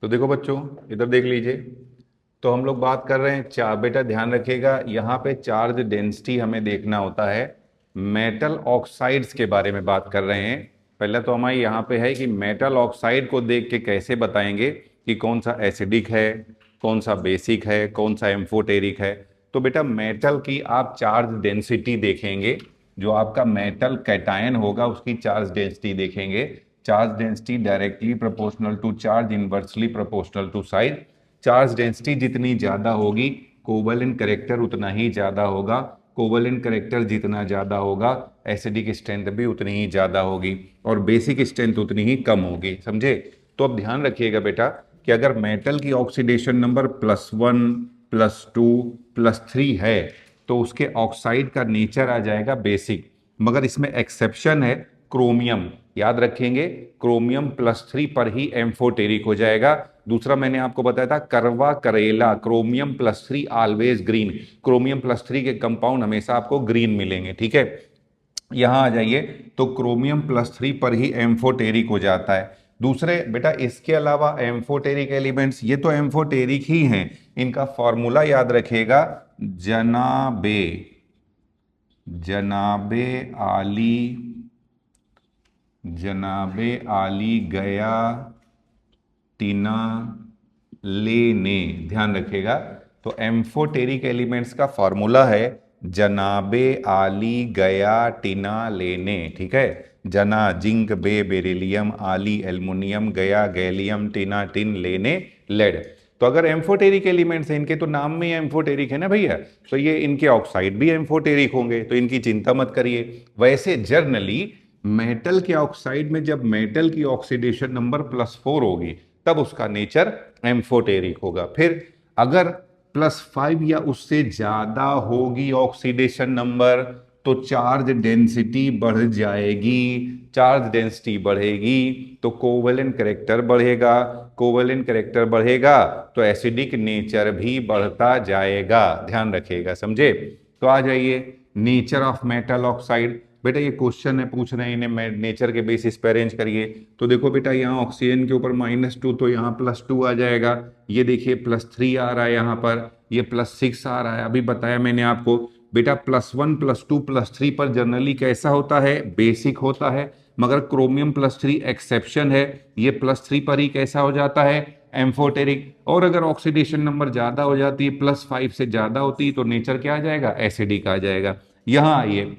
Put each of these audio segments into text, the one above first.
तो देखो बच्चों, इधर देख लीजिए। तो हम लोग बात कर रहे हैं बेटा ध्यान रखिएगा, यहाँ पे चार्ज डेंसिटी हमें देखना होता है। मेटल ऑक्साइड्स के बारे में बात कर रहे हैं। पहले तो हमारे यहाँ पे है कि मेटल ऑक्साइड को देख के कैसे बताएंगे कि कौन सा एसिडिक है, कौन सा बेसिक है, कौन सा एम्फोटेरिक है। तो बेटा मेटल की आप चार्ज डेंसिटी देखेंगे, जो आपका मेटल कैटायन होगा उसकी चार्ज डेंसिटी देखेंगे। Charge density directly proportional to charge, inversely proportional to size. Charge density जितनी ज़्यादा होगी कोवेलेंट कैरेक्टर उतना ही ज़्यादा होगा। कोवेलेंट कैरेक्टर जितना ज़्यादा होगा एसिडिक स्ट्रेंथ भी उतनी ही ज़्यादा होगी और बेसिक स्ट्रेंथ उतनी ही कम होगी। समझे? तो अब ध्यान रखिएगा बेटा कि अगर मेटल की ऑक्सीडेशन नंबर +1, +2, +3 है तो उसके ऑक्साइड का नेचर आ जाएगा बेसिक। मगर इसमें एक्सेप्शन है क्रोमियम। याद रखेंगे, क्रोमियम +3 पर ही एम्फोटेरिक हो जाएगा। दूसरा मैंने आपको बताया था करवा करेला, क्रोमियम +3 ऑलवेज ग्रीन। क्रोमियम +3 के कंपाउंड हमेशा आपको ग्रीन मिलेंगे। ठीक है, यहां आ जाइए। तो क्रोमियम +3 पर ही एम्फोटेरिक हो जाता है। दूसरे बेटा इसके अलावा एम्फोटेरिक एलिमेंट्स, ये तो एम्फोटेरिक ही हैं, इनका फॉर्मूला याद रखिएगा। जनाबे, जनाबे आली, जनाबे आली गया टीना लेने। ध्यान रखिएगा, तो एम्फोटेरिक एलिमेंट्स का फॉर्मूला है जनाबे आली गया टीना लेने। ठीक है, जना जिंक बे बेरिलियम, आली एल्युमिनियम, गया गैलियम, टीना टिन, लेने लेड। तो अगर एम्फोटेरिक एलिमेंट्स हैं, इनके तो नाम में एम्फोटेरिक है ना भैया, तो ये इनके ऑक्साइड भी एम्फोटेरिक होंगे, तो इनकी चिंता मत करिए। वैसे जर्नली मेटल के ऑक्साइड में जब मेटल की ऑक्सीडेशन नंबर +4 होगी तब उसका नेचर एम्फोटेरिक होगा। फिर अगर +5 या उससे ज्यादा होगी ऑक्सीडेशन नंबर तो चार्ज डेंसिटी बढ़ जाएगी। चार्ज डेंसिटी बढ़ेगी तो कोवेलेंट कैरेक्टर बढ़ेगा। कोवेलेंट कैरेक्टर बढ़ेगा तो एसिडिक नेचर भी बढ़ता जाएगा। ध्यान रखिएगा, समझे? तो आ जाइए नेचर ऑफ मेटल ऑक्साइड। बेटा ये क्वेश्चन है, पूछ रहे हैं इन्हें नेचर के बेसिस पे अरेंज करिए। तो देखो बेटा यहाँ ऑक्सीजन के ऊपर -2 तो यहाँ +2 आ जाएगा। ये देखिए +3 आ रहा है यहाँ पर, ये +6 आ रहा है। अभी बताया मैंने आपको बेटा +1, +2, +3 पर जनरली कैसा होता है? बेसिक होता है। मगर क्रोमियम +3 एक्सेप्शन है, ये +3 पर ही कैसा हो जाता है? एम्फोटेरिक। और अगर ऑक्सीडेशन नंबर ज्यादा हो जाती है, +5 से ज्यादा होती है, तो नेचर क्या आ जाएगा? एसिडिक आ जाएगा। यहाँ आइए,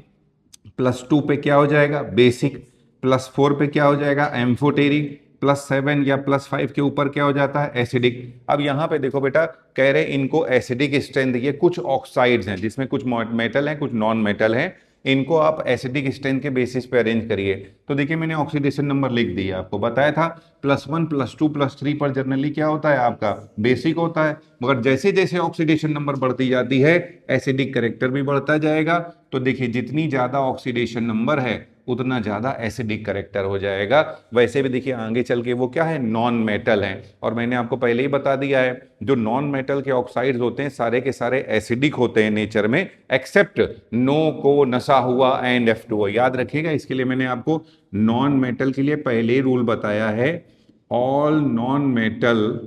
+2 पे क्या हो जाएगा? बेसिक। +4 पे क्या हो जाएगा? एम्फोटेरिक। +7 या +5 के ऊपर क्या हो जाता है? एसिडिक। अब यहाँ पे देखो बेटा, कह रहे इनको एसिडिक स्ट्रेंथ, ये कुछ ऑक्साइड्स हैं जिसमें कुछ मेटल हैं कुछ नॉन मेटल हैं, इनको आप एसिडिक स्ट्रेंथ के बेसिस पे अरेंज करिए। तो देखिए मैंने ऑक्सीडेशन नंबर लिख दिया, आपको बताया था +1, +2, +3 पर जनरली क्या होता है? आपका बेसिक होता है। मगर जैसे जैसे ऑक्सीडेशन नंबर बढ़ती जाती है एसिडिक कैरेक्टर भी बढ़ता जाएगा। तो देखिए जितनी ज्यादा ऑक्सीडेशन नंबर है उतना ज्यादा एसिडिक कैरेक्टर हो जाएगा। वैसे भी देखिए आगे चल के वो क्या है? नॉन मेटल हैं। और मैंने आपको पहले ही बता दिया है जो नॉन मेटल के ऑक्साइड्स होते हैं सारे के सारे एसिडिक होते हैं नेचर में, एक्सेप्ट नो को, नशा हुआ एंड F2O। याद रखिएगा, इसके लिए मैंने आपको नॉन मेटल के लिए पहले ही रूल बताया है। All non metal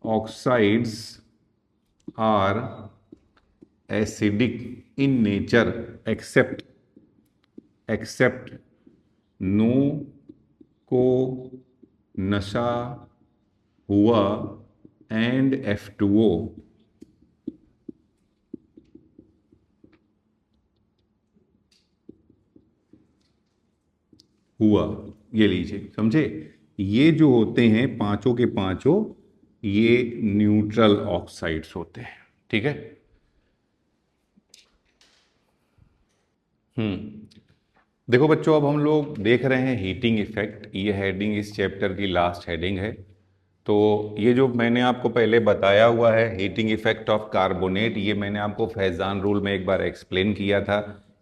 oxides are acidic in nature except no को, नशा हुआ एंड F2O। हुआ, ये लीजिए, समझे? ये जो होते हैं पांचों के पांचों, ये न्यूट्रल ऑक्साइड्स होते हैं। ठीक है। देखो बच्चों, अब हम लोग देख रहे हैं हीटिंग इफेक्ट। ये हेडिंग इस चैप्टर की लास्ट हेडिंग है। तो ये जो मैंने आपको पहले बताया हुआ है हीटिंग इफेक्ट ऑफ कार्बोनेट, ये मैंने आपको फैजान रूल में एक बार एक्सप्लेन किया था।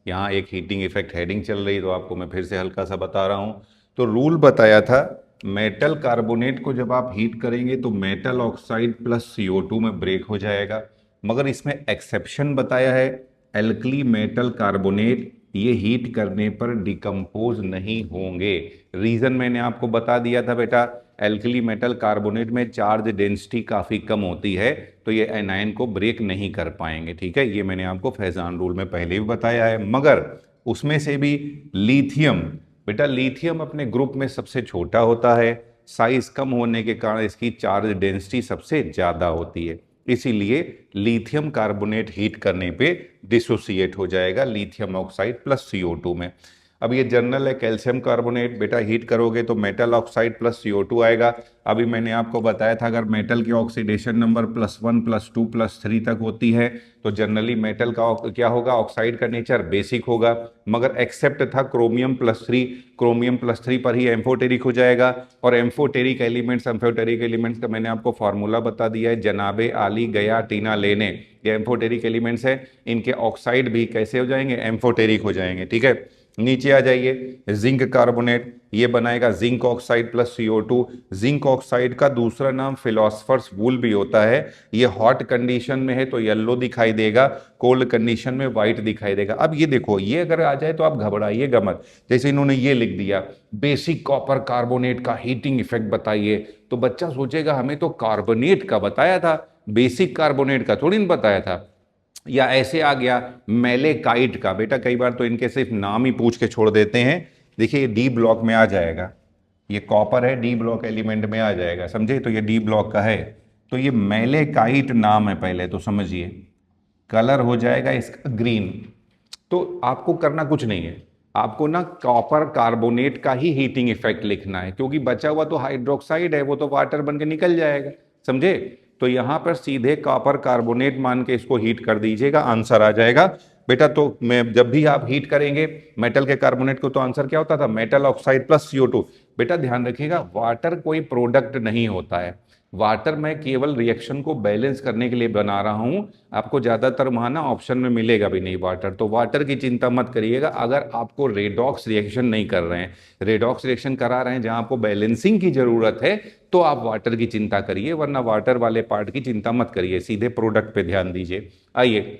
यहाँ एक हीटिंग इफेक्ट हेडिंग चल रही, तो आपको मैं फिर से हल्का सा बता रहा हूँ। तो रूल बताया था, मेटल कार्बोनेट को जब आप हीट करेंगे तो मेटल ऑक्साइड +CO2 में ब्रेक हो जाएगा। मगर इसमें एक्सेप्शन बताया है, एल्कली मेटल कार्बोनेट ये हीट करने पर डिकम्पोज नहीं होंगे। रीजन मैंने आपको बता दिया था बेटा, एल्कली मेटल कार्बोनेट में चार्ज डेंसिटी काफ़ी कम होती है, तो ये एनायन को ब्रेक नहीं कर पाएंगे। ठीक है, ये मैंने आपको फैजान रूल में पहले भी बताया है। मगर उसमें से भी लिथियम, बेटा लिथियम अपने ग्रुप में सबसे छोटा होता है, साइज कम होने के कारण इसकी चार्ज डेंसिटी सबसे ज़्यादा होती है, इसीलिए लिथियम कार्बोनेट हीट करने पे डिसोसिएट हो जाएगा लिथियम ऑक्साइड प्लस CO2 में। अब ये जर्नल है कैल्शियम कार्बोनेट, बेटा हीट करोगे तो मेटल ऑक्साइड प्लस CO2 आएगा। अभी मैंने आपको बताया था अगर मेटल की ऑक्सीडेशन नंबर +1 +2 +3 तक होती है तो जनरली मेटल का क्या होगा, ऑक्साइड का नेचर बेसिक होगा, मगर एक्सेप्ट था क्रोमियम +3, क्रोमियम +3 पर ही एम्फोटेरिक हो जाएगा। और एम्फोटेरिक एलिमेंट्स का मैंने आपको फार्मूला बता दिया है, जनाबे आली गया टीना लेने, ये एम्फोटेरिक एलिमेंट्स है, इनके ऑक्साइड भी कैसे हो जाएंगे, एम्फोटेरिक हो जाएंगे। ठीक है, नीचे आ जाइए, जिंक कार्बोनेट, ये बनाएगा zinc oxide plus CO2। Zinc oxide का दूसरा नाम फिलोसफर्स वूल भी होता है। ये हॉट कंडीशन में है तो येलो दिखाई देगा, कोल्ड कंडीशन में व्हाइट दिखाई देगा। अब ये देखो, ये अगर आ जाए तो आप घबराइएगा मत, जैसे इन्होंने ये लिख दिया बेसिक कॉपर कार्बोनेट का हीटिंग इफेक्ट बताइए, तो बच्चा सोचेगा हमें तो कार्बोनेट का बताया था, बेसिक कार्बोनेट का थोड़ी ना बताया था। या ऐसे आ गया मैलेकाइट का, बेटा कई बार तो इनके सिर्फ नाम ही पूछ के छोड़ देते हैं। देखिए ये डी ब्लॉक में आ जाएगा, ये कॉपर है, डी ब्लॉक एलिमेंट में आ जाएगा, समझे, तो ये डी ब्लॉक का है। तो ये मैलेकाइट नाम है पहले तो समझिए, कलर हो जाएगा इसका ग्रीन। तो आपको करना कुछ नहीं है, आपको ना कॉपर कार्बोनेट का ही हीटिंग इफेक्ट लिखना है, क्योंकि बचा हुआ तो हाइड्रोक्साइड है, वो तो वाटर बन के निकल जाएगा, समझे। तो यहां पर सीधे कॉपर कार्बोनेट मान के इसको हीट कर दीजिएगा, आंसर आ जाएगा बेटा। तो मैं जब भी आप हीट करेंगे मेटल के कार्बोनेट को तो आंसर क्या होता था, मेटल ऑक्साइड प्लस CO2। बेटा ध्यान रखिएगा, वाटर कोई प्रोडक्ट नहीं होता है, वाटर मैं केवल रिएक्शन को बैलेंस करने के लिए बना रहा हूं। आपको ज्यादातर वहां ना ऑप्शन में मिलेगा भी नहीं वाटर, तो वाटर की चिंता मत करिएगा। अगर आपको रेडॉक्स रिएक्शन नहीं कर रहे हैं, रेडॉक्स रिएक्शन करा रहे हैं जहां आपको बैलेंसिंग की जरूरत है, तो आप वाटर की चिंता करिए, वरना वाटर वाले पार्ट की चिंता मत करिए, सीधे प्रोडक्ट पे ध्यान दीजिए। आइए,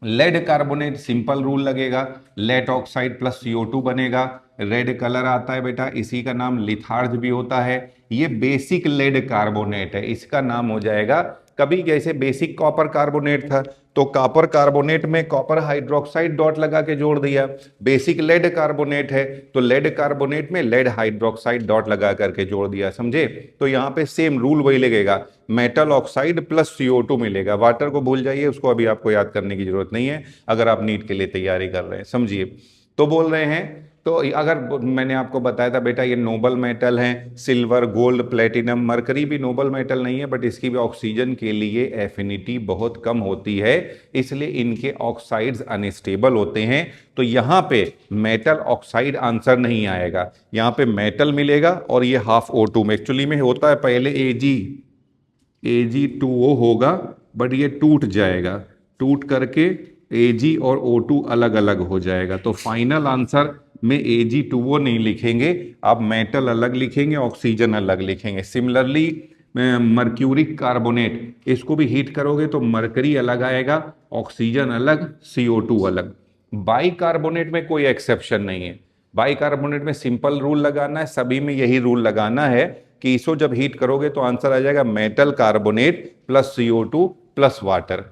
लेड कार्बोनेट, सिंपल रूल लगेगा, लेड ऑक्साइड प्लस CO2 बनेगा, रेड कलर आता है बेटा, इसी का नाम लिथार्ज भी होता है। ये बेसिक लेड कार्बोनेट है, इसका नाम हो जाएगा, कभी जैसे बेसिक कॉपर कार्बोनेट था तो कॉपर कार्बोनेट में कॉपर हाइड्रोक्साइड डॉट लगा के जोड़ दिया, बेसिक लेड कार्बोनेट है तो लेड कार्बोनेट में लेड हाइड्रोक्साइड डॉट लगा करके जोड़ दिया, समझे। तो यहाँ पे सेम रूल वही लगेगा, मेटल ऑक्साइड प्लस CO2 मिलेगा। वाटर को भूल जाइए, उसको अभी आपको याद करने की जरूरत नहीं है अगर आप नीट के लिए तैयारी कर रहे हैं, समझिए। तो बोल रहे हैं, तो अगर मैंने आपको बताया था बेटा ये नोबल मेटल हैं, सिल्वर, गोल्ड, प्लेटिनम, मरकरी भी नोबल मेटल नहीं है, बट इसकी भी ऑक्सीजन के लिए एफिनिटी बहुत कम होती है, इसलिए इनके ऑक्साइड्स अनस्टेबल होते हैं। तो यहाँ पे मेटल ऑक्साइड आंसर नहीं आएगा, यहाँ पे मेटल मिलेगा और ये हाफ O2 में एक्चुअली में होता है, पहले Ag2O होगा, बट ये टूट जाएगा, टूट करके Ag और O2 अलग अलग हो जाएगा। तो फाइनल आंसर में Ag2O नहीं लिखेंगे, आप मेटल अलग लिखेंगे, ऑक्सीजन अलग लिखेंगे। सिमिलरली मर्क्यूरिक कार्बोनेट, इसको भी हीट करोगे तो मरकरी अलग आएगा, ऑक्सीजन अलग, CO2 अलग। बाइकार्बोनेट में कोई एक्सेप्शन नहीं है, बाइकार्बोनेट में सिंपल रूल लगाना है, सभी में यही रूल लगाना है कि इसको जब हीट करोगे तो आंसर आ जाएगा metal carbonate plus CO2 plus water.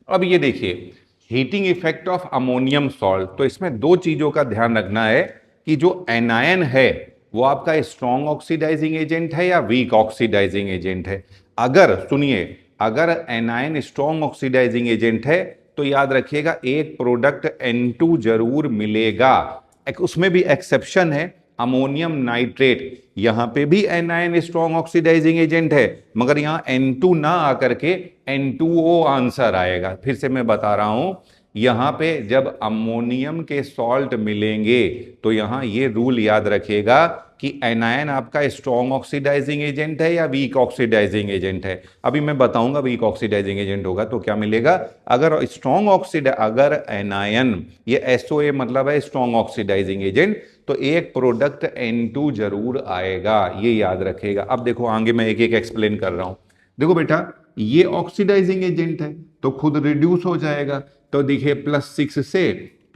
अब ये देखिए heating effect of ammonium salt, तो इसमें दो चीजों का ध्यान रखना है कि जो एनायन है वो आपका स्ट्रॉन्ग ऑक्सीडाइजिंग एजेंट है या वीक ऑक्सीडाइजिंग एजेंट है। अगर सुनिए, अगर एनायन स्ट्रॉन्ग ऑक्सीडाइजिंग एजेंट है तो याद रखिएगा एक प्रोडक्ट N2 जरूर मिलेगा, उसमें भी एक्सेप्शन है, अमोनियम नाइट्रेट, यहां पे भी एनायन स्ट्रॉन्ग ऑक्सीडाइजिंग एजेंट है, मगर यहां N2 ना आकर के N2O आंसर आएगा। फिर से मैं बता रहा हूं, यहां पे जब अमोनियम के सॉल्ट मिलेंगे तो यहां ये रूल याद रखिएगा कि एनायन आपका स्ट्रॉन्ग ऑक्सीडाइजिंग एजेंट है या वीक ऑक्सीडाइजिंग एजेंट है। अभी मैं बताऊंगा वीक ऑक्सीडाइजिंग एजेंट होगा तो क्या मिलेगा। अगर स्ट्रॉन्ग अगर एनायन, ये SOA मतलब है स्ट्रॉन्ग ऑक्सीडाइजिंग एजेंट, तो एक प्रोडक्ट N2 जरूर आएगा, ये याद रखेगा। अब देखो आगे मैं एक एक एक्सप्लेन कर रहा हूं। देखो बेटा ये ऑक्सीडाइजिंग एजेंट है तो खुद रिड्यूस हो जाएगा, तो देखिए +6 से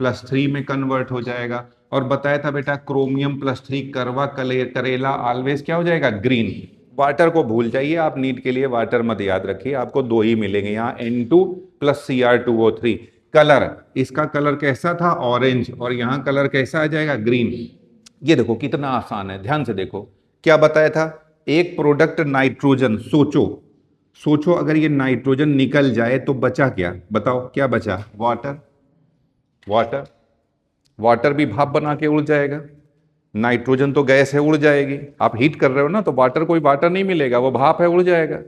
+3 में कन्वर्ट हो जाएगा, और बताया था बेटा क्रोमियम +3 करवा करेला ऑलवेज क्या हो जाएगा, ग्रीन। वाटर को भूल जाइए आप, नीट के लिए वाटर मत याद रखिए, आपको दो ही मिलेंगे यहाँ, N2 + Cr2O3। कलर, इसका कलर कैसा था, ऑरेंज, और यहाँ कलर कैसा आ जाएगा, ग्रीन। ये देखो कितना आसान है, ध्यान से देखो क्या बताया था, एक प्रोडक्ट नाइट्रोजन, सोचो सोचो अगर ये नाइट्रोजन निकल जाए तो बचा क्या, बताओ क्या बचा, वाटर। वाटर, वाटर भी भाप बना के उड़ जाएगा, नाइट्रोजन तो गैस है, उड़ जाएगी। आप हीट कर रहे हो ना, तो वाटर, कोई वाटर नहीं मिलेगा, वो भाप है, उड़ जाएगा।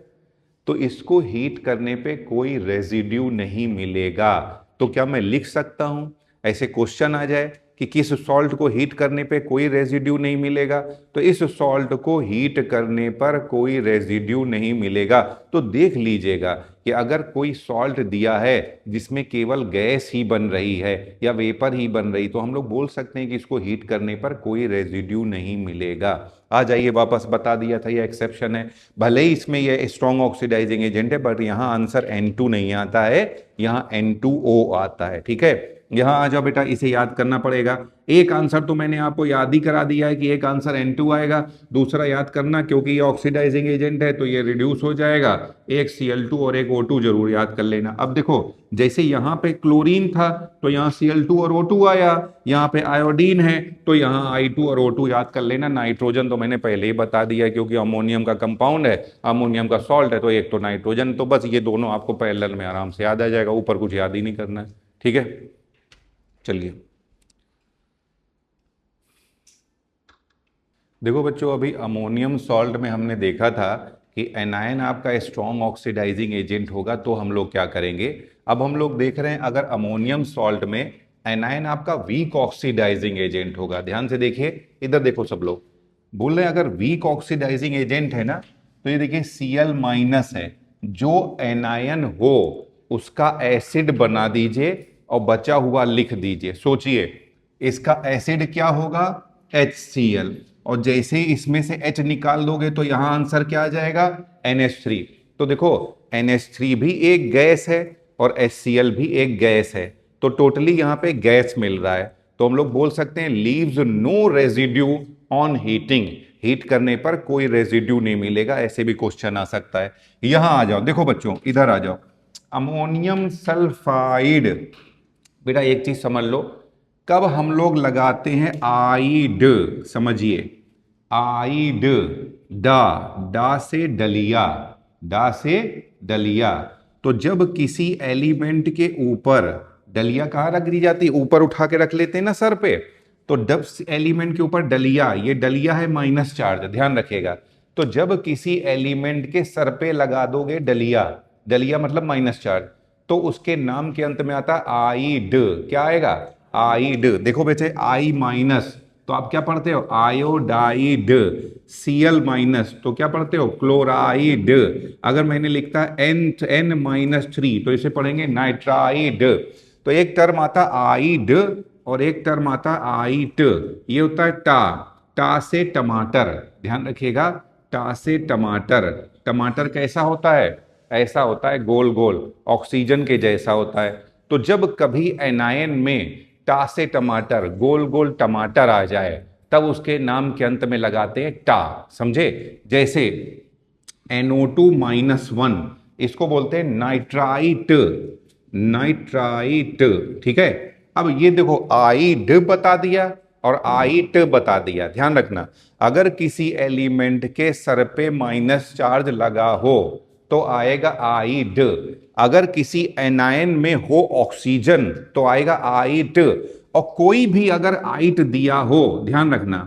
तो इसको हीट करने पे कोई रेजिड्यू नहीं मिलेगा। तो क्या मैं लिख सकता हूं, ऐसे क्वेश्चन आ जाए कि किस सॉल्ट को हीट करने पे कोई रेजिड्यू नहीं मिलेगा, तो इस सॉल्ट को हीट करने पर कोई रेजिड्यू नहीं मिलेगा। तो देख लीजिएगा कि अगर कोई सॉल्ट दिया है जिसमें केवल गैस ही बन रही है या वेपर ही बन रही, तो हम लोग बोल सकते हैं कि इसको हीट करने पर कोई रेजिड्यू नहीं मिलेगा। आ जाइए वापस, बता दिया था ये एक्सेप्शन है, भले ही इसमें ये स्ट्रॉन्ग ऑक्सीडाइजिंग एजेंट है, बट यहां आंसर N2 नहीं आता है, यहां N2O आता है। ठीक है, यहां आ जाओ बेटा, इसे याद करना पड़ेगा। एक आंसर तो मैंने आपको याद ही करा दिया है कि एक आंसर N2 आएगा, दूसरा याद करना क्योंकि ये ऑक्सीडाइजिंग एजेंट है तो ये रिड्यूस हो जाएगा, एक Cl2 और एक O2 जरूर याद कर लेना। अब देखो, जैसे यहां पे क्लोरीन था तो यहां Cl2 और O2 आया, यहां पे आयोडीन है तो यहां I2 और O2 याद कर लेना। नाइट्रोजन तो मैंने पहले ही बता दिया क्योंकि अमोनियम का कंपाउंड है, अमोनियम का सॉल्ट है, तो एक तो नाइट्रोजन, तो बस ये दोनों आपको पैरेलल में आराम से याद आ जाएगा, ऊपर कुछ याद ही नहीं करना है। ठीक है, चलिए देखो बच्चों, अभी अमोनियम सॉल्ट में हमने देखा था कि एनायन आपका स्ट्रॉन्ग ऑक्सीडाइजिंग एजेंट होगा, तो हम लोग क्या करेंगे, अब हम लोग देख रहे हैं अगर अमोनियम सॉल्ट में एनायन आपका वीक ऑक्सीडाइजिंग एजेंट होगा। ध्यान से देखिए, इधर देखो सब लोग बोल रहे हैं अगर वीक ऑक्सीडाइजिंग एजेंट है ना, तो ये देखिए Cl- है, जो एनायन हो उसका एसिड बना दीजिए और बचा हुआ लिख दीजिए। सोचिए इसका एसिड क्या होगा, HCl, और जैसे ही इसमें से H निकाल दोगे तो यहां आंसर क्या आ जाएगा, NH3। तो देखो NH3 भी एक गैस है और HCl भी एक गैस है, तो टोटली यहां पे गैस मिल रहा है, तो हम लोग बोल सकते हैं leaves no residue on heating, heat करने पर कोई रेजिड्यू नहीं मिलेगा। ऐसे भी क्वेश्चन आ सकता है। यहां आ जाओ, देखो बच्चों इधर आ जाओ, अमोनियम सल्फाइड, बेटा एक चीज समझ लो, कब हम लोग लगाते हैं आइड, समझिए आइड, डा, डा से डलिया, डा से डलिया, तो जब किसी एलिमेंट के ऊपर, डलिया कहाँ रख दी जाती है, ऊपर उठा के रख लेते हैं ना सर पे, तो जब एलिमेंट के ऊपर डलिया, ये डलिया है माइनस चार्ज, ध्यान रखिएगा, तो जब किसी एलिमेंट के सर पे लगा दोगे डलिया, डलिया मतलब माइनस चार्ज, तो उसके नाम के अंत में आता है आइड, क्या आएगा, आइड। देखो बेटे आई माइनस तो आप क्या पढ़ते हो, आयोडाइड, Cl- तो क्या पढ़ते हो, क्लोराइड। अगर मैंने लिखता है N-3 तो इसे पढ़ेंगे नाइट्राइड। तो एक टर्म आता आइड और एक टर्म आता आइट, ये होता है टा, टा से टमाटर, ध्यान रखिएगा, टा से टमाटर। टमाटर कैसा होता है, ऐसा होता है गोल गोल, ऑक्सीजन के जैसा होता है। तो जब कभी एनायन में टा से टमाटर, गोल गोल टमाटर आ जाए, तब उसके नाम के अंत में लगाते हैं टा, समझे। जैसे NO2-1, इसको बोलते हैं नाइट्राइट, नाइट्राइट। ठीक है, अब ये देखो आइड बता दिया और आइट बता दिया, ध्यान रखना, अगर किसी एलिमेंट के सर पे माइनस चार्ज लगा हो तो आएगा आइड, अगर किसी एनायन में हो ऑक्सीजन तो आएगा आइट, और कोई भी अगर आइट दिया हो, ध्यान रखना,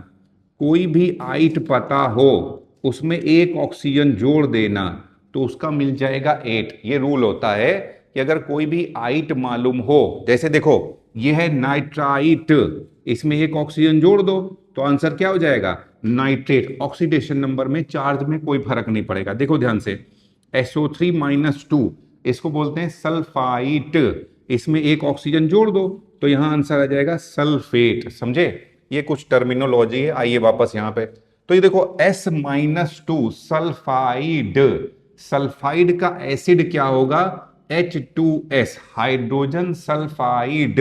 कोई भी आइट पता हो उसमें एक ऑक्सीजन जोड़ देना तो उसका मिल जाएगा 8। ये रूल होता है कि अगर कोई भी आइट मालूम हो, जैसे देखो ये है नाइट्राइट, इसमें एक ऑक्सीजन जोड़ दो तो आंसर क्या हो जाएगा, नाइट्रेट। ऑक्सीडेशन नंबर में, चार्ज में कोई फर्क नहीं पड़ेगा। देखो ध्यान से, SO3-2, इसको बोलते हैं सल्फाइट, इसमें एक ऑक्सीजन जोड़ दो तो यहां आंसर आ जाएगा सल्फेट, समझे। ये कुछ टर्मिनोलॉजी है। आइए वापस यहां पे, तो ये देखो S-2 सल्फाइड, सल्फाइड का एसिड क्या होगा, H2S, हाइड्रोजन सल्फाइड।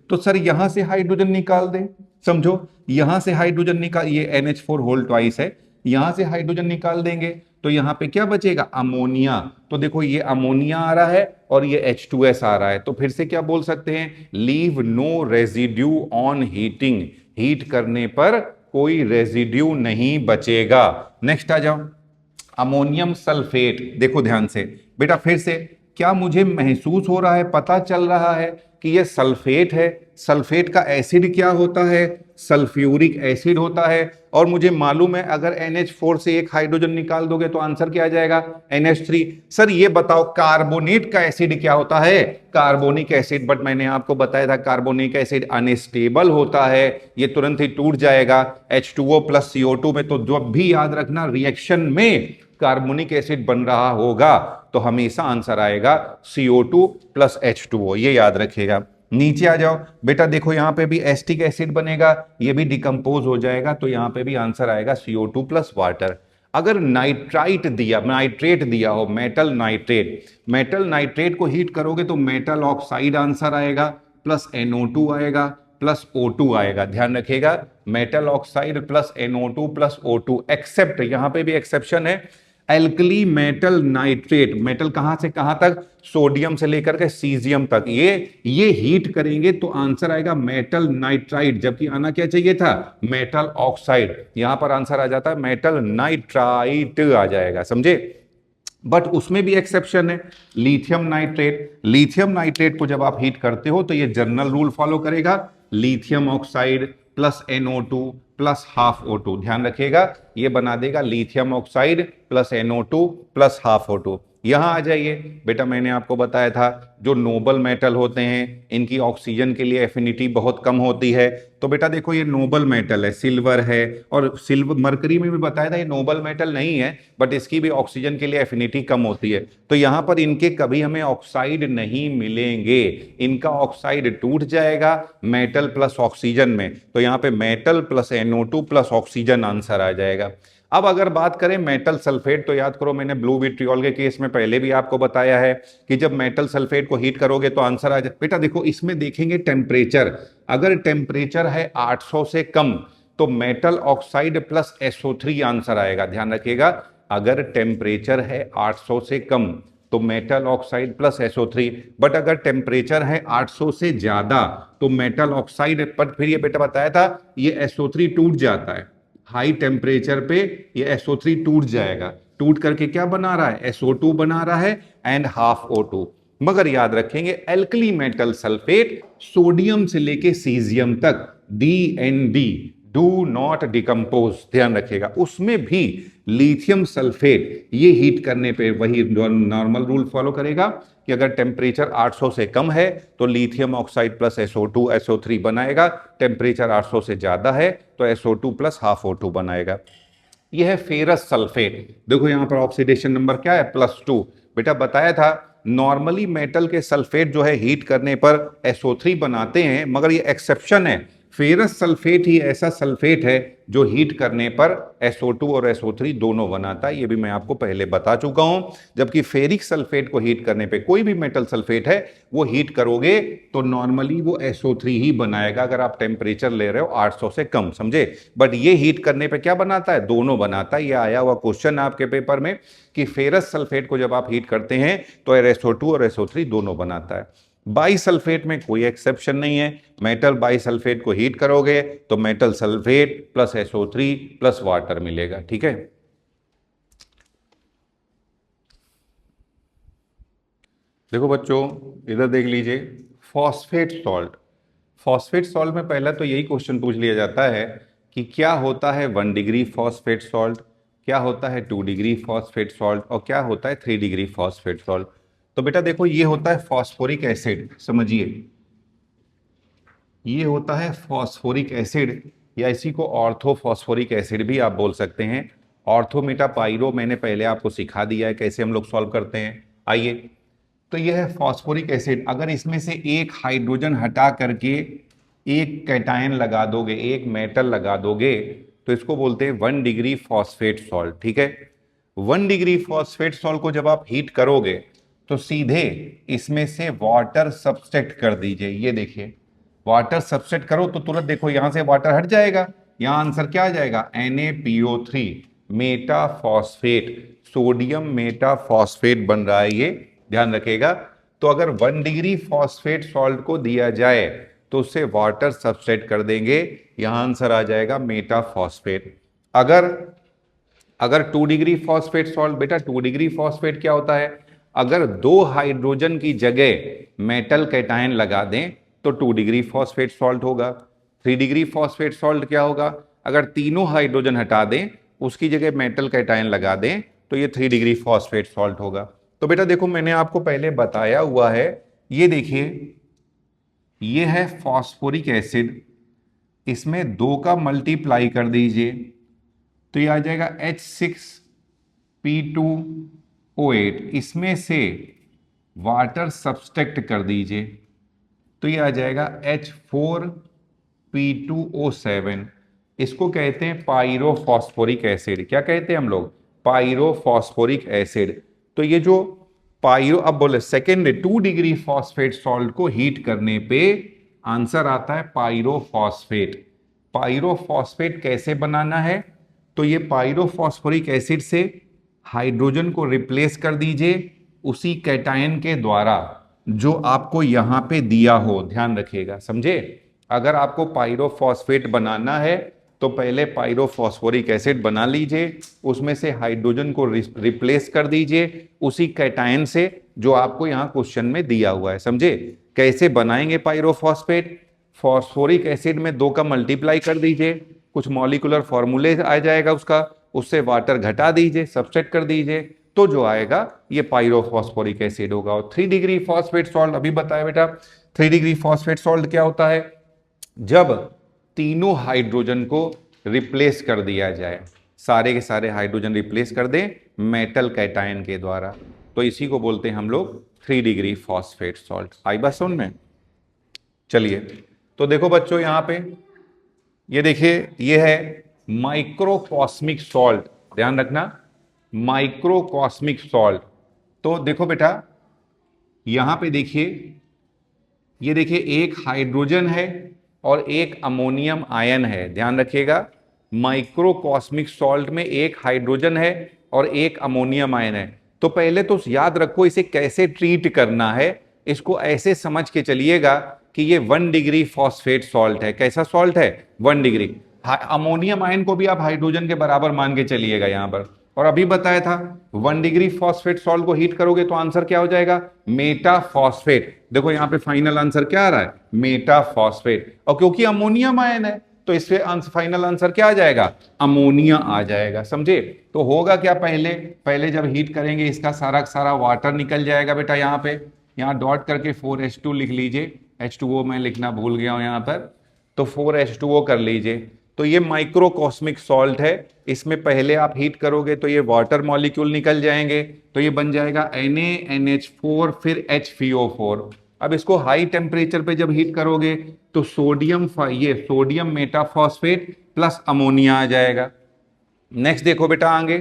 तो सर यहां से हाइड्रोजन निकाल दें, समझो, यहां से हाइड्रोजन निकाल, ये NH4 होल ट्वाइस है, यहां से हाइड्रोजन निकाल देंगे तो यहां पे क्या बचेगा, अमोनिया। तो देखो ये अमोनिया आ रहा है और ये H2S आ रहा है, तो फिर से क्या बोल सकते हैं, leave no residue on heating, heat करने पर कोई रेजिड्यू नहीं बचेगा। नेक्स्ट आ जाओ, अमोनियम सल्फेट। देखो ध्यान से बेटा, फिर से क्या मुझे महसूस हो रहा है, पता चल रहा है कि ये सल्फेट है। सल्फेट का एसिड क्या होता है, सल्फ्यूरिक एसिड होता है। और मुझे मालूम है अगर NH4 से एक हाइड्रोजन निकाल दोगे तो आंसर क्या आ जाएगा, NH3। सर ये बताओ कार्बोनेट का एसिड क्या होता है, कार्बोनिक एसिड। बट मैंने आपको बताया था कार्बोनिक एसिड अनस्टेबल होता है, ये तुरंत ही टूट जाएगा H2O प्लस CO2 में। तो जब भी याद रखना रिएक्शन में कार्बोनिक एसिड बन रहा होगा तो हमेशा आंसर आएगा CO2 प्लस H2O, ये याद रखिएगा। नीचे आ जाओ बेटा, देखो यहां पे भी एस्टिक एसिड बनेगा, ये भी डिकम्पोज हो जाएगा, तो यहां पे भी आंसर आएगा CO2 प्लस वाटर। अगर नाइट्राइट दिया, नाइट्रेट दिया हो, मेटल नाइट्रेट, मेटल नाइट्रेट को हीट करोगे तो मेटल ऑक्साइड आंसर आएगा, प्लस NO2 आएगा, प्लस O2 आएगा। ध्यान रखिएगा, metal oxide plus NO2 plus O2, except, यहां पे भी एक्सेप्शन है, एल्कली मेटल नाइट्रेट। मेटल कहां से कहां तक, सोडियम से लेकर के सीजियम तक, ये हीट करेंगे तो आंसर आएगा मेटल नाइट्राइट, जबकि आना क्या चाहिए था, मेटल ऑक्साइड। यहां पर आंसर आ जाता है मेटल नाइट्राइट आ जाएगा, समझे। बट उसमें भी एक्सेप्शन है, लिथियम नाइट्रेट। लिथियम नाइट्रेट को जब आप हीट करते हो तो ये जनरल रूल फॉलो करेगा, lithium oxide plus NO2 plus half O2। ध्यान रखिएगा, ये बना देगा lithium oxide plus NO2 plus half O2। यहां आ जाइए बेटा, मैंने आपको बताया था जो नोबल मेटल होते हैं इनकी ऑक्सीजन के लिए एफिनिटी बहुत कम होती है। तो बेटा देखो ये नोबल मेटल है, सिल्वर है, और सिल्वर, मरकरी में भी बताया था ये नोबल मेटल नहीं है, बट इसकी भी ऑक्सीजन के लिए एफिनिटी कम होती है। तो यहां पर इनके कभी हमें ऑक्साइड नहीं मिलेंगे, इनका ऑक्साइड टूट जाएगा मेटल प्लस ऑक्सीजन में। तो यहां पे metal plus NO2 plus oxygen answer आ जाएगा। अब अगर बात करें मेटल सल्फेट, तो याद करो मैंने ब्लू विट्रियोल के केस में पहले भी आपको बताया है कि जब मेटल सल्फेट को हीट करोगे तो आंसर आ जाए। बेटा देखो इसमें देखेंगे टेम्परेचर, अगर टेम्परेचर है 800 से कम तो metal oxide plus SO3 answer आएगा। ध्यान रखिएगा, अगर टेम्परेचर है 800 से कम तो metal oxide plus SO3, but अगर टेम्परेचर है 800 से ज्यादा तो मेटल ऑक्साइड, पर फिर ये बेटा बताया था ये SO3 टूट जाता है, हाई टेम्परेचर पे ये SO3 टूट जाएगा, टूट करके क्या बना रहा है, SO2 बना रहा है एंड हाफ O2। मगर याद रखेंगे एल्कली मेटल सल्फेट सोडियम से लेके सीजियम तक DND, डू नॉट डिकम्पोज, ध्यान रखिएगा। उसमें भी लिथियम सल्फेट ये हीट करने पे वही नॉर्मल रूल फॉलो करेगा कि अगर टेम्परेचर 800 से कम है तो lithium oxide plus SO2 SO3 बनाएगा, टेम्परेचर 800 से ज्यादा है तो SO2 प्लस हाफ O2 बनाएगा। यह है फेरस सल्फेट। देखो यहां पर ऑक्सीडेशन नंबर क्या है, +2। बेटा बताया था नॉर्मली मेटल के सल्फेट जो है हीट करने पर SO3 बनाते हैं, मगर ये एक्सेप्शन है, फेरस सल्फेट ही ऐसा सल्फेट है जो हीट करने पर SO2 और SO3 दोनों बनाता है, ये भी मैं आपको पहले बता चुका हूं। जबकि फेरिक सल्फेट को हीट करने पे, कोई भी मेटल सल्फेट है वो हीट करोगे तो नॉर्मली वो SO3 ही बनाएगा अगर आप टेम्परेचर ले रहे हो 800 से कम, समझे। बट ये हीट करने पे क्या बनाता है, दोनों बनाता है। ये आया हुआ क्वेश्चन आपके पेपर में कि फेरस सल्फेट को जब आप हीट करते हैं तो SO2 और SO3 दोनों बनाता है। बाईसल्फेट में कोई एक्सेप्शन नहीं है, मेटल बाईसल्फेट को हीट करोगे तो metal sulphate plus SO3 plus water मिलेगा, ठीक है। देखो बच्चों इधर देख लीजिए, फॉस्फेट सॉल्ट। फॉस्फेट सॉल्ट में पहला तो यही क्वेश्चन पूछ लिया जाता है कि क्या होता है 1 डिग्री फॉस्फेट सॉल्ट, क्या होता है 2 डिग्री फॉस्फेट सॉल्ट, और क्या होता है 3 डिग्री फॉस्फेट सॉल्ट। तो बेटा देखो ये होता है फॉस्फोरिक एसिड, समझिए ये होता है फॉस्फोरिक एसिड, या इसी को ऑर्थोफॉस्फोरिक एसिड भी आप बोल सकते हैं। ऑर्थो मेटा पाइरो मैंने पहले आपको सिखा दिया है कैसे हम लोग सॉल्व करते हैं। आइए, तो यह है फॉस्फोरिक एसिड। अगर इसमें से एक हाइड्रोजन हटा करके एक कैटायन लगा दोगे, एक मेटल लगा दोगे, तो इसको बोलते हैं 1 डिग्री फॉस्फेट सॉल्ट, ठीक है। 1 डिग्री फॉस्फेट सॉल्ट को जब आप हीट करोगे तो सीधे इसमें से वाटर सब्सट्रैक्ट कर दीजिए। ये देखिए वाटर सब्सट्रैक्ट करो तो तुरंत देखो यहां से वाटर हट जाएगा, यहां आंसर क्या आ जाएगा NaPO3 मेटाफॉस्फेट, सोडियम मेटाफॉस्फेट बन रहा है ये, ध्यान रखिएगा। तो अगर 1 डिग्री फॉस्फेट सॉल्ट को दिया जाए तो उससे वाटर सब्सट्रैक्ट कर देंगे, यहां आंसर आ जाएगा मेटाफॉस्फेट। अगर अगर 2 डिग्री फॉस्फेट सॉल्ट, बेटा 2 डिग्री फॉस्फेट क्या होता है, अगर 2 हाइड्रोजन की जगह मेटल कैटायन लगा दें तो 2 डिग्री फॉस्फेट सॉल्ट होगा। 3 डिग्री फॉस्फेट सॉल्ट क्या होगा, अगर तीनों हाइड्रोजन हटा दें उसकी जगह मेटल कैटायन लगा दें तो ये 3 डिग्री फॉस्फेट सॉल्ट होगा। तो बेटा देखो मैंने आपको पहले बताया हुआ है, ये देखिए ये है फॉस्फोरिक एसिड, इसमें 2 का मल्टीप्लाई कर दीजिए तो ये आ जाएगा H6P2O8, इसमें से वाटर सब्सट्रैक्ट कर दीजिए तो ये आ जाएगा H4P2O7, इसको कहते हैं पायरोफॉस्फोरिक एसिड। क्या कहते हैं हम लोग, पायरोफॉस्फोरिक एसिड। तो ये जो पायरो, अब बोले सेकेंड 2 डिग्री फॉस्फेट सॉल्ट को हीट करने पे आंसर आता है पायरोफॉस्फेट। पायरोफॉस्फेट कैसे बनाना है, तो ये पायरोफॉस्फोरिक एसिड से हाइड्रोजन को रिप्लेस कर दीजिए उसी कैटायन के द्वारा जो आपको यहां पे दिया हो, ध्यान रखिएगा, समझे। अगर आपको पायरोफॉस्फेट बनाना है तो पहले पायरोफॉस्फोरिक एसिड बना लीजिए, उसमें से हाइड्रोजन को रिप्लेस कर दीजिए उसी कैटायन से जो आपको यहां क्वेश्चन में दिया हुआ है, समझे। कैसे बनाएंगे पायरोफॉस्फेट, फॉस्फोरिक एसिड में 2 का मल्टीप्लाई कर दीजिए, कुछ मॉलिक्यूलर फॉर्मूले आ जाएगा उसका, उससे वाटर घटा दीजिए, सब्सट्रैक्ट कर दीजिए, तो जो आएगा ये पायरोफॉस्फोरिक एसिड होगा। और 3 डिग्री फॉस्फेट सॉल्ट अभी बताया बेटा, 3 डिग्री फॉस्फेट सॉल्ट क्या होता है, जब तीनों हाइड्रोजन को रिप्लेस कर दिया जाए, सारे के सारे हाइड्रोजन रिप्लेस कर दें मेटल कैटायन के द्वारा, तो इसी को बोलते हैं हम लोग 3 डिग्री फॉस्फेट सॉल्ट। आई बात समझ में। चलिए तो देखो बच्चों यहां पे ये देखिए ये है माइक्रोकॉस्मिक सॉल्ट, ध्यान रखना माइक्रोकॉस्मिक सॉल्ट। तो देखो बेटा यहां पे देखिए, ये देखिए एक हाइड्रोजन है और एक अमोनियम आयन है, ध्यान रखिएगा। माइक्रोकॉस्मिक सॉल्ट में एक हाइड्रोजन है और एक अमोनियम आयन है। तो पहले तो याद रखो इसे कैसे ट्रीट करना है, इसको ऐसे समझ के चलिएगा कि ये 1 डिग्री फॉस्फेट सॉल्ट है। कैसा सॉल्ट है, 1 डिग्री। अमोनियम आयन को भी आप हाइड्रोजन के बराबर मान के चलिएगा यहां पर। और अभी बताया था 1 डिग्री फॉस्फेट सॉल्ट को हीट करोगे तो आंसर क्या हो जाएगा, मेटाफॉस्फेट। देखो यहां पे फाइनल आंसर क्या आ रहा है, मेटाफॉस्फेट। और क्योंकि अमोनियम आयन है तो इससे फाइनल आंसर क्या आ जाएगा, अमोनिया आ जाएगा, समझे। तो होगा क्या, पहले पहले जब हीट करेंगे इसका सारा सारा वाटर निकल जाएगा बेटा। यहाँ पे यहाँ डॉट करके 4H2 लिख लीजिए, H2O मैं लिखना भूल गया हूं यहाँ पर, तो 4H2O कर लीजिए। तो ये माइक्रोकॉस्मिक सॉल्ट है, इसमें पहले आप हीट करोगे तो ये वाटर मॉलिक्यूल निकल जाएंगे, तो ये बन जाएगा NaNH4 फिर HPO4। अब इसको हाई टेम्परेचर पे जब हीट करोगे तो ये सोडियम मेटाफॉस्फेट प्लस अमोनिया आ जाएगा। नेक्स्ट देखो बेटा आगे,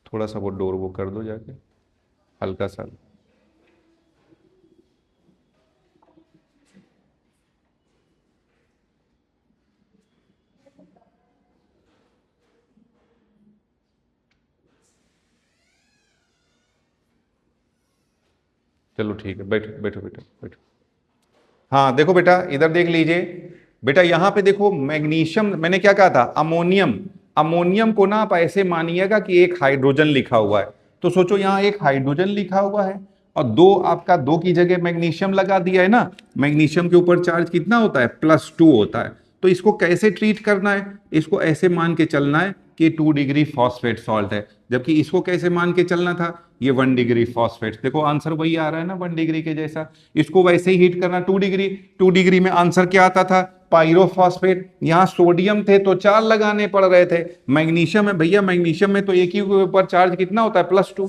थोड़ा सा वो डोर वो कर दो जाके हल्का सा। चलो ठीक है, बैठो बैठो बेटा बैठो। हाँ देखो बेटा इधर देख लीजिए बेटा, यहां पे देखो मैग्नीशियम, मैंने क्या कहा था, अमोनियम। अमोनियम को ना आप ऐसे मानिएगा कि एक हाइड्रोजन लिखा हुआ है, तो सोचो यहां एक हाइड्रोजन लिखा हुआ है और आपका 2 की जगह मैग्नीशियम लगा दिया है ना। मैग्नीशियम के ऊपर चार्ज कितना होता है, +2 होता है। तो इसको कैसे ट्रीट करना है, इसको ऐसे मान के चलना है कि 2 डिग्री फॉस्फेट सॉल्ट है, जबकि इसको कैसे मान के चलना था, ये 1 डिग्री फॉस्फेट। देखो आंसर वही आ रहा है ना 1 डिग्री के जैसा, इसको वैसे ही हीट करना 2 डिग्री। 2 डिग्री में आंसर क्या आता था, पायरोफॉस्फेट। यहां सोडियम थे तो 4 लगाने पड़ रहे थे, मैग्नीशियम है भैया, मैग्नीशियम में तो एक ही के ऊपर चार्ज कितना होता है, +2,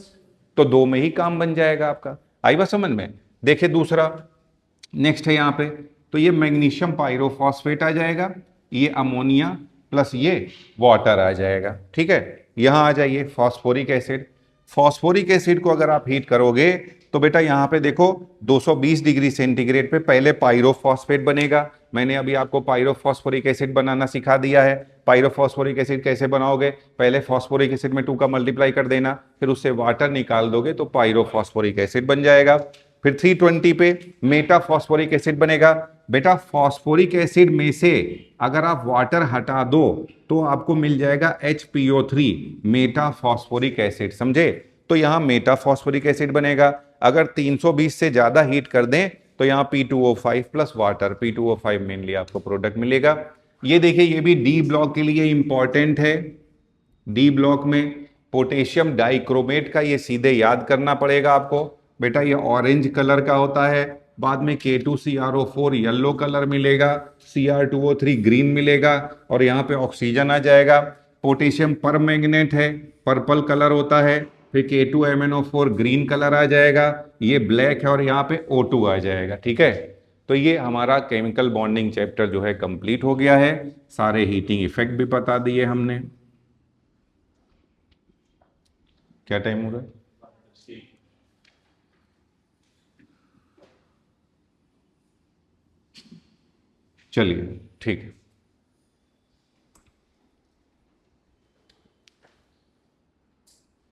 तो 2 में ही काम बन जाएगा आपका। आई बात समझ में। देखिए दूसरा नेक्स्ट है यहाँ पे, तो ये मैग्नीशियम पायरोफॉस्फेट आ जाएगा, ये अमोनिया प्लस ये वाटर आ जाएगा, ठीक है। यहां आ जाइए फॉस्फोरिक एसिड। फॉस्फोरिक एसिड को अगर आप हीट करोगे तो बेटा यहाँ पे देखो 220 डिग्री सेंटीग्रेड पे पहले पायरोफॉस्फेट बनेगा। मैंने अभी आपको पायरोफॉस्फोरिक एसिड बनाना सिखा दिया है। पायरोफॉस्फोरिक एसिड कैसे बनाओगे, पहले फॉस्फोरिक एसिड में 2 का मल्टीप्लाई कर देना, फिर उससे वाटर निकाल दोगे तो पायरोफॉस्फोरिक एसिड बन जाएगा। फिर 320 पे मेटाफॉस्फोरिक एसिड बनेगा। बेटा फॉस्फोरिक एसिड में से अगर आप वाटर हटा दो तो आपको मिल जाएगा HPO3 मेटाफॉस्फोरिक एसिड, समझे। तो यहां मेटाफॉस्फोरिक एसिड बनेगा। अगर 320 से ज्यादा हीट कर दें तो यहां P2O5 plus water, P2O5 mainly आपको प्रोडक्ट मिलेगा। ये देखिए ये भी डी ब्लॉक के लिए इंपॉर्टेंट है। डी ब्लॉक में पोटेशियम डाइक्रोमेट का ये सीधे याद करना पड़ेगा आपको। बेटा ये ऑरेंज कलर का होता है, बाद में K2CrO4 येलो कलर मिलेगा, Cr2O3 ग्रीन मिलेगा और यहाँ पे ऑक्सीजन आ जाएगा। पोटेशियम परमैंगनेट है, पर्पल कलर होता है, फिर K2MnO4 ग्रीन कलर आ जाएगा, ये ब्लैक है और यहाँ पे O2 आ जाएगा। ठीक है, तो ये हमारा केमिकल बॉन्डिंग चैप्टर जो है कंप्लीट हो गया है। सारे हीटिंग इफेक्ट भी बता दिए हमने। क्या टाइम हो रहा है? चलिए ठीक है।